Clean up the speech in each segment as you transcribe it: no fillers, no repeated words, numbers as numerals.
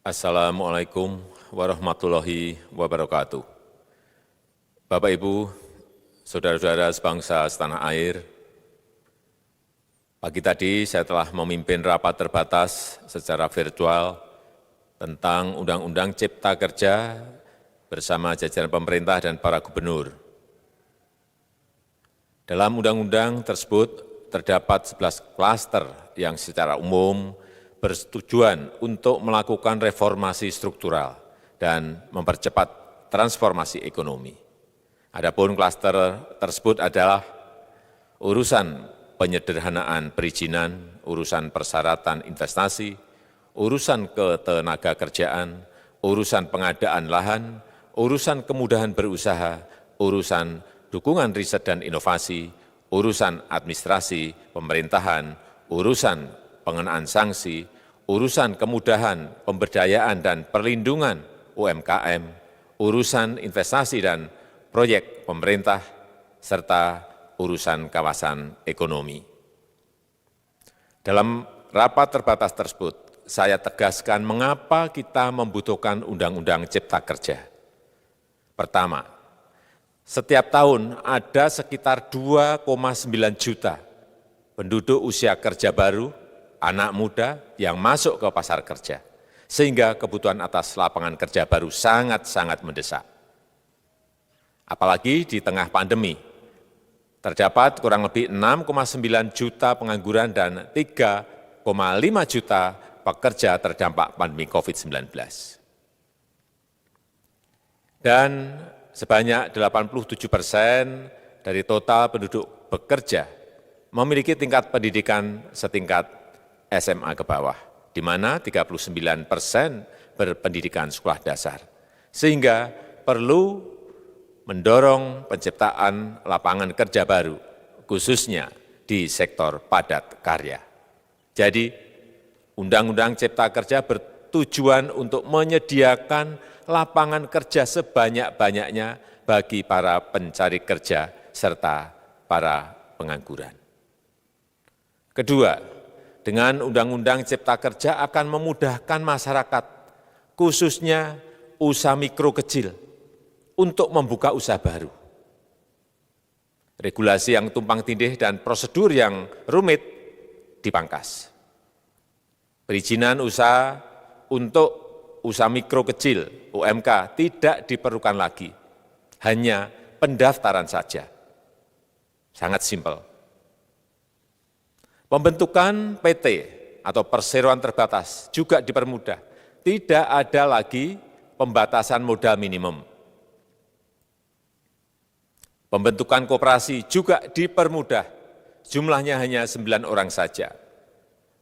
Assalamualaikum warahmatullahi wabarakatuh. Bapak, Ibu, saudara-saudara sebangsa setanah air, pagi tadi saya telah memimpin rapat terbatas secara virtual tentang Undang-Undang Cipta Kerja bersama jajaran pemerintah dan para gubernur. Dalam undang-undang tersebut terdapat 11 klaster yang secara umum bertujuan untuk melakukan reformasi struktural dan mempercepat transformasi ekonomi. Adapun klaster tersebut adalah urusan penyederhanaan perizinan, urusan persyaratan investasi, urusan ketenagakerjaan, urusan pengadaan lahan, urusan kemudahan berusaha, urusan dukungan riset dan inovasi, urusan administrasi pemerintahan, urusan pengenaan sanksi, urusan kemudahan pemberdayaan dan perlindungan UMKM, urusan investasi dan proyek pemerintah, serta urusan kawasan ekonomi. Dalam rapat terbatas tersebut, saya tegaskan mengapa kita membutuhkan Undang-Undang Cipta Kerja. Pertama, setiap tahun ada sekitar 2,9 juta penduduk usia kerja baru, anak muda yang masuk ke pasar kerja, sehingga kebutuhan atas lapangan kerja baru sangat-sangat mendesak. Apalagi di tengah pandemi, terdapat kurang lebih 6,9 juta pengangguran dan 3,5 juta pekerja terdampak pandemi COVID-19. Dan sebanyak 87% dari total penduduk bekerja memiliki tingkat pendidikan setingkat SMA ke bawah, di mana 39% berpendidikan sekolah dasar. Sehingga perlu mendorong penciptaan lapangan kerja baru, khususnya di sektor padat karya. Jadi, Undang-Undang Cipta Kerja bertujuan untuk menyediakan lapangan kerja sebanyak-banyaknya bagi para pencari kerja serta para pengangguran. Kedua, dengan Undang-Undang Cipta Kerja akan memudahkan masyarakat, khususnya usaha mikro kecil, untuk membuka usaha baru. Regulasi yang tumpang tindih dan prosedur yang rumit dipangkas. Perizinan usaha untuk usaha mikro kecil, UMK, tidak diperlukan lagi, hanya pendaftaran saja. Sangat simpel. Pembentukan PT atau perseroan terbatas juga dipermudah. Tidak ada lagi pembatasan modal minimum. Pembentukan koperasi juga dipermudah. Jumlahnya hanya 9 orang saja.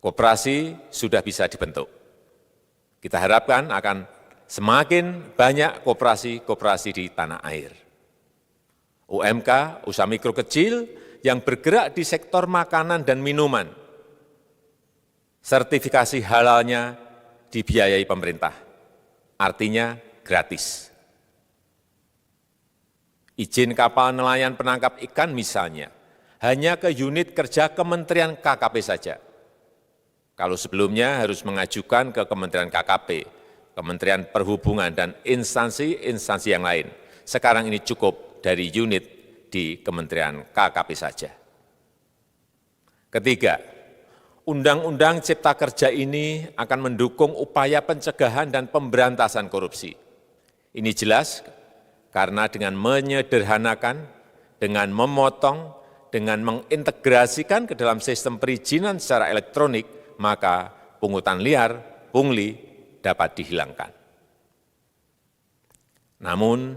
Koperasi sudah bisa dibentuk. Kita harapkan akan semakin banyak koperasi-koperasi di tanah air. UMK, usaha mikro kecil, yang bergerak di sektor makanan dan minuman, sertifikasi halalnya dibiayai pemerintah, artinya gratis. Izin kapal nelayan penangkap ikan misalnya, hanya ke unit kerja Kementerian KKP saja. Kalau sebelumnya harus mengajukan ke Kementerian KKP, Kementerian Perhubungan, dan instansi-instansi yang lain. Sekarang ini cukup dari unit di Kementerian KKP saja. Ketiga, Undang-Undang Cipta Kerja ini akan mendukung upaya pencegahan dan pemberantasan korupsi. Ini jelas karena dengan menyederhanakan, dengan memotong, dengan mengintegrasikan ke dalam sistem perizinan secara elektronik, maka pungutan liar, pungli, dapat dihilangkan. Namun,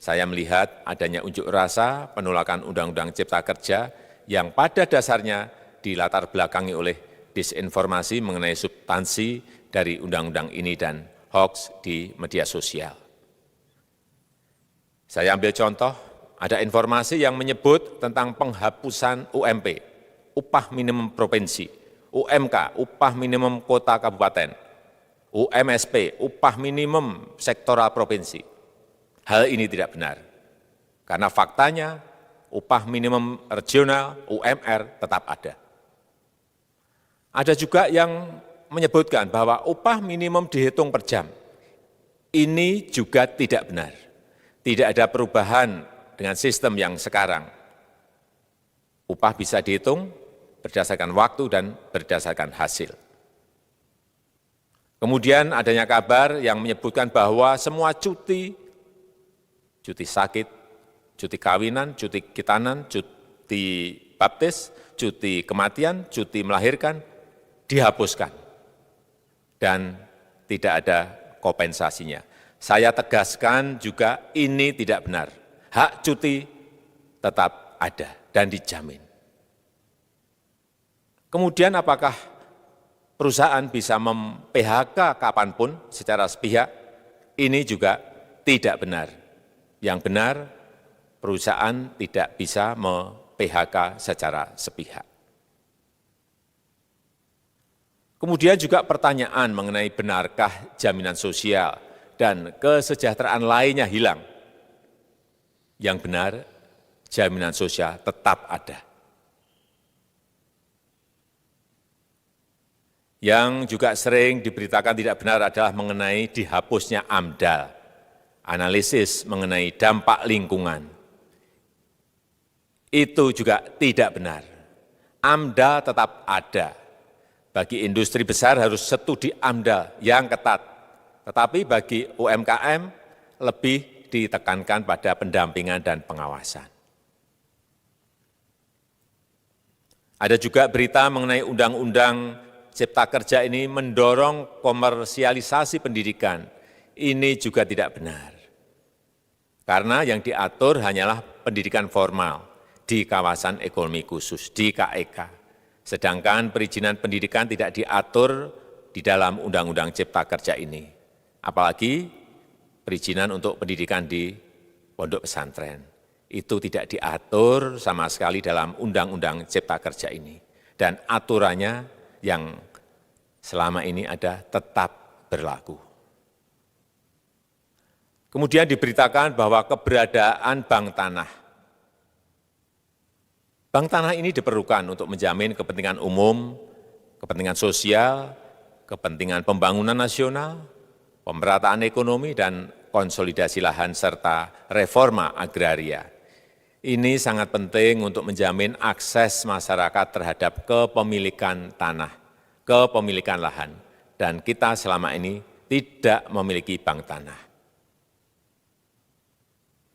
saya melihat adanya unjuk rasa penolakan Undang-Undang Cipta Kerja yang pada dasarnya dilatar belakangi oleh disinformasi mengenai substansi dari undang-undang ini dan hoax di media sosial. Saya ambil contoh, ada informasi yang menyebut tentang penghapusan UMP, upah minimum provinsi, UMK, upah minimum kota kabupaten, UMSP, upah minimum sektoral provinsi. Hal ini tidak benar, karena faktanya upah minimum regional, UMR, tetap ada. Ada juga yang menyebutkan bahwa upah minimum dihitung per jam. Ini juga tidak benar. Tidak ada perubahan dengan sistem yang sekarang. Upah bisa dihitung berdasarkan waktu dan berdasarkan hasil. Kemudian adanya kabar yang menyebutkan bahwa semua cuti sakit, cuti kawinan, cuti khitanan, cuti baptis, cuti kematian, cuti melahirkan, dihapuskan. Dan tidak ada kompensasinya. Saya tegaskan juga ini tidak benar. Hak cuti tetap ada dan dijamin. Kemudian apakah perusahaan bisa mem-PHK kapanpun secara sepihak? Ini juga tidak benar. Yang benar, perusahaan tidak bisa me-PHK secara sepihak. Kemudian juga pertanyaan mengenai benarkah jaminan sosial dan kesejahteraan lainnya hilang. Yang benar, jaminan sosial tetap ada. Yang juga sering diberitakan tidak benar adalah mengenai dihapusnya AMDAL, analisis mengenai dampak lingkungan. Itu juga tidak benar. AMDAL tetap ada. Bagi industri besar harus studi AMDAL yang ketat, tetapi bagi UMKM lebih ditekankan pada pendampingan dan pengawasan. Ada juga berita mengenai Undang-Undang Cipta Kerja ini mendorong komersialisasi pendidikan. Ini juga tidak benar. Karena yang diatur hanyalah pendidikan formal di kawasan ekonomi khusus, di KEK. Sedangkan perizinan pendidikan tidak diatur di dalam Undang-Undang Cipta Kerja ini. Apalagi perizinan untuk pendidikan di pondok pesantren. Itu tidak diatur sama sekali dalam Undang-Undang Cipta Kerja ini. Dan aturannya yang selama ini ada tetap berlaku. Kemudian diberitakan bahwa keberadaan bank tanah. Bank tanah ini diperlukan untuk menjamin kepentingan umum, kepentingan sosial, kepentingan pembangunan nasional, pemerataan ekonomi, dan konsolidasi lahan serta reforma agraria. Ini sangat penting untuk menjamin akses masyarakat terhadap kepemilikan tanah, kepemilikan lahan, dan kita selama ini tidak memiliki bank tanah.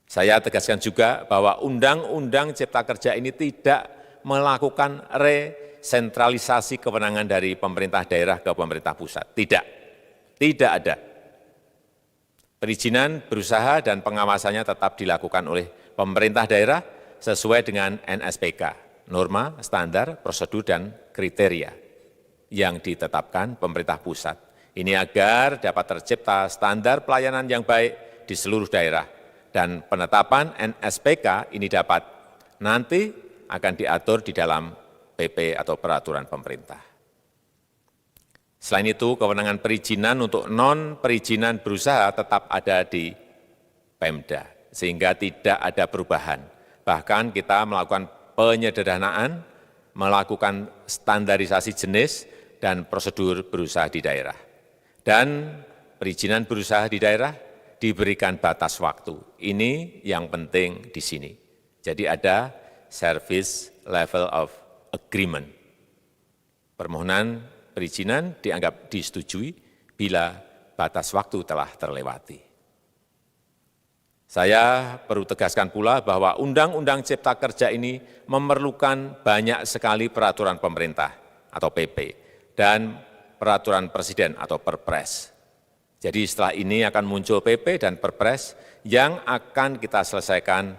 Saya tegaskan juga bahwa Undang-Undang Cipta Kerja ini tidak melakukan resentralisasi kewenangan dari pemerintah daerah ke pemerintah pusat. Tidak ada. Perizinan berusaha dan pengawasannya tetap dilakukan oleh pemerintah daerah sesuai dengan NSPK, norma, standar, prosedur, dan kriteria yang ditetapkan pemerintah pusat. Ini agar dapat tercipta standar pelayanan yang baik di seluruh daerah. Dan penetapan NSPK ini dapat nanti akan diatur di dalam PP atau peraturan pemerintah. Selain itu, kewenangan perizinan untuk non-perizinan berusaha tetap ada di Pemda, sehingga tidak ada perubahan. Bahkan kita melakukan penyederhanaan, melakukan standarisasi jenis dan prosedur berusaha di daerah. Dan perizinan berusaha di daerah diberikan batas waktu. Ini yang penting di sini. Jadi ada service level of agreement. Permohonan perizinan dianggap disetujui bila batas waktu telah terlewati. Saya perlu tegaskan pula bahwa Undang-Undang Cipta Kerja ini memerlukan banyak sekali peraturan pemerintah atau PP dan peraturan presiden atau Perpres. Jadi setelah ini akan muncul PP dan Perpres yang akan kita selesaikan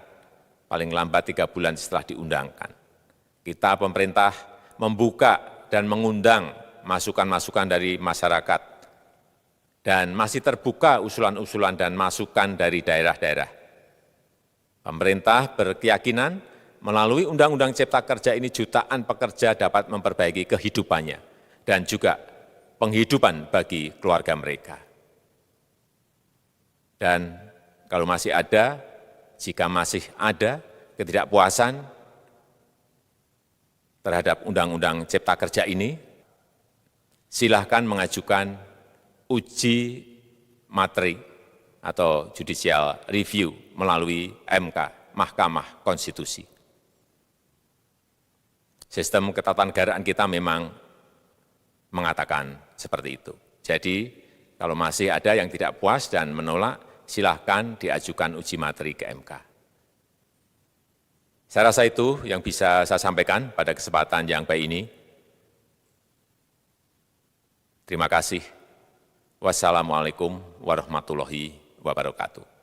paling lambat 3 bulan setelah diundangkan. Kita pemerintah membuka dan mengundang masukan-masukan dari masyarakat dan masih terbuka usulan-usulan dan masukan dari daerah-daerah. Pemerintah berkeyakinan melalui Undang-Undang Cipta Kerja ini jutaan pekerja dapat memperbaiki kehidupannya dan juga penghidupan bagi keluarga mereka. Dan kalau masih ada, jika masih ada ketidakpuasan terhadap Undang-Undang Cipta Kerja ini, silahkan mengajukan uji materi atau judicial review melalui MK, Mahkamah Konstitusi. Sistem ketatanegaraan kita memang mengatakan seperti itu. Jadi, kalau masih ada yang tidak puas dan menolak, silahkan diajukan uji materi ke MK. Saya rasa itu yang bisa saya sampaikan pada kesempatan yang baik ini. Terima kasih. Wassalamualaikum warahmatullahi wabarakatuh.